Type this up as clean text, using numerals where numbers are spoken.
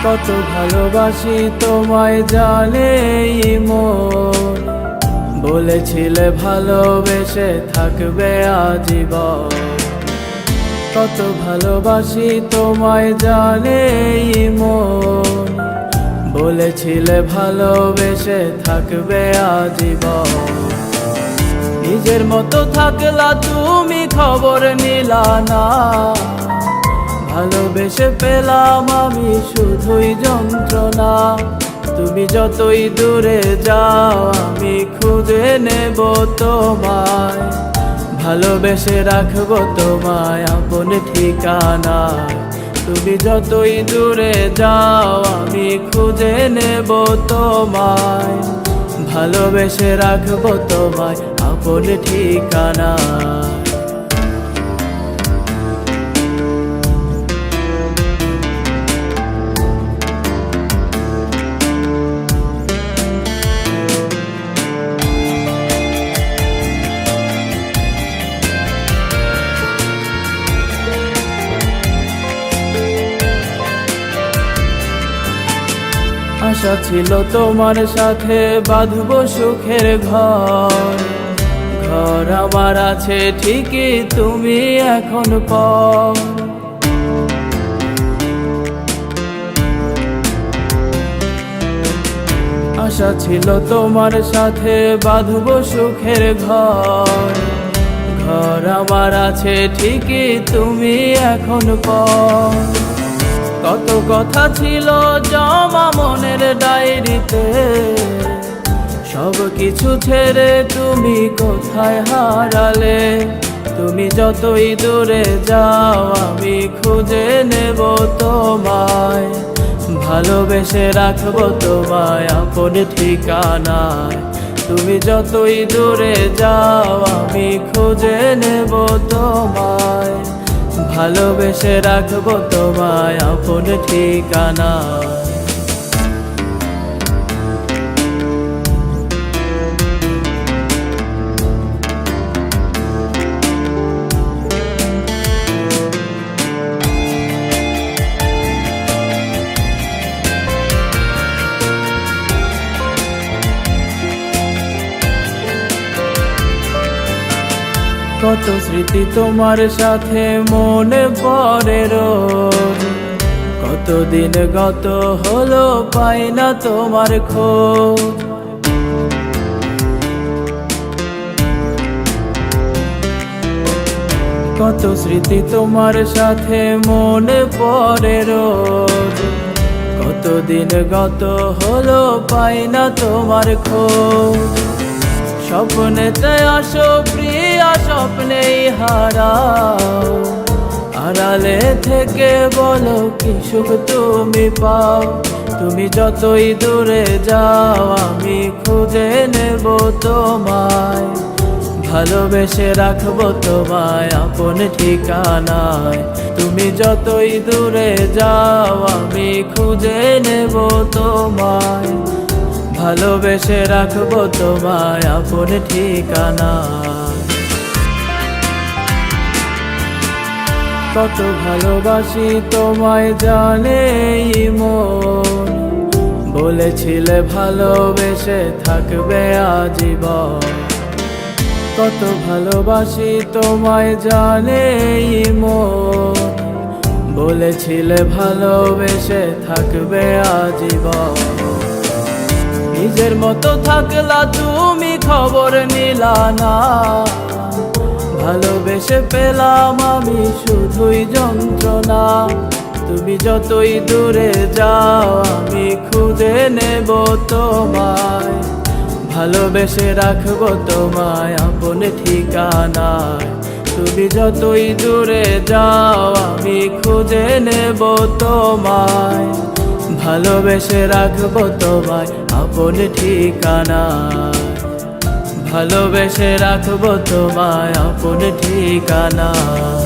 কত ভালোবাসি তোমায় জানে মন, বলেছিলে ভালোবেসে থাকবে আজীবন। কত ভালোবাসি তোমায় জানে মন, বলেছিলে ভালোবেসে থাকবে আজীবন। নিজের মতো থাকলা তুমি, খবর নিলা না, ভালোবেসে পেলাম আমি শুধুই যন্ত্রণা। তুমি যতই দূরে যাও আমি খুঁজে নেব তোমায়, ভালোবেসে রাখবো তোমায় আপন ঠিকানায়। তুমি যতই দূরে যাও আমি খুঁজে নেব তোমায়, ভালোবেসে রাখবো তোমায় আপন ঠিকানায়। আশা ছিল তোমার সাথে বাঁধবো সুখের ঘর, ঘর আমার আছে ঠিকই তুমি এখন পর। আশা ছিল তোমার সাথে বাঁধবো সুখের ঘর, ঘর আমার আছে ঠিকই তুমি এখন পর। কত কথা ছিল জমা মনের ডায়েরিতে, সব কিছু ছেড়ে তুমি কোথায় হারালে। তুমি যতই দূরে যাও আমি খুঁজে নেব তোমায়, ভালোবেসে রাখবো তোমায় আপন ঠিকানায়। তুমি যতই দূরে যাও আমি খুঁজে নেব তোমায়, ভালোবেসে রাখবো তোমায় আপন ঠিকানায়। কত স্মৃতি তোমার সাথে মনে পড়ে রোজ, কতদিন গত হলো পাই না তোমার খোঁজ। কত স্মৃতি তোমার সাথে মনে পড়ে রোজ, কতদিন গত হলো পাই না তোমার খোঁজ। স্বপ্নেতে আসো প্রিয়া স্বপ্নেই হারাও, আড়ালে থেকে বলো কি সুখ তুমি পাও। তুমি যতই দূরে যাও আমি খুঁজে নেব তোমায়, ভালোবেসে রাখবো তোমায় আপন ঠিকানায়। তুমি যতই দূরে যাও আমি খুঁজে নেব তোমায়, ভালোবেসে রাখবো তোমায় আপন ঠিকানায়। কত ভালোবাসি তোমায় জানে মন, বলেছিলে ভালোবেসে থাকবে আজীবন। কত ভালোবাসি তোমায় জানে মন, বলেছিলে ভালোবেসে থাকবে আজীবন। নিজের মতো থাকলা তুমি, খবর নিলা না, ভালোবেসে পেলাম আমি শুধুই যন্ত্রণা। তুমি যতই দূরে যাও আমি খুঁজে নেব তোমায়, ভালোবেসে রাখবো তোমায় আপন ঠিকানায়। তুমি যতই দূরে যাও আমি খুঁজে নেব তোমায়, ভালোবেসে রাখবো তোমায় আপন ঠিকানায়, ভালোবেসে রাখবো তোমায় আপন ঠিকানায়।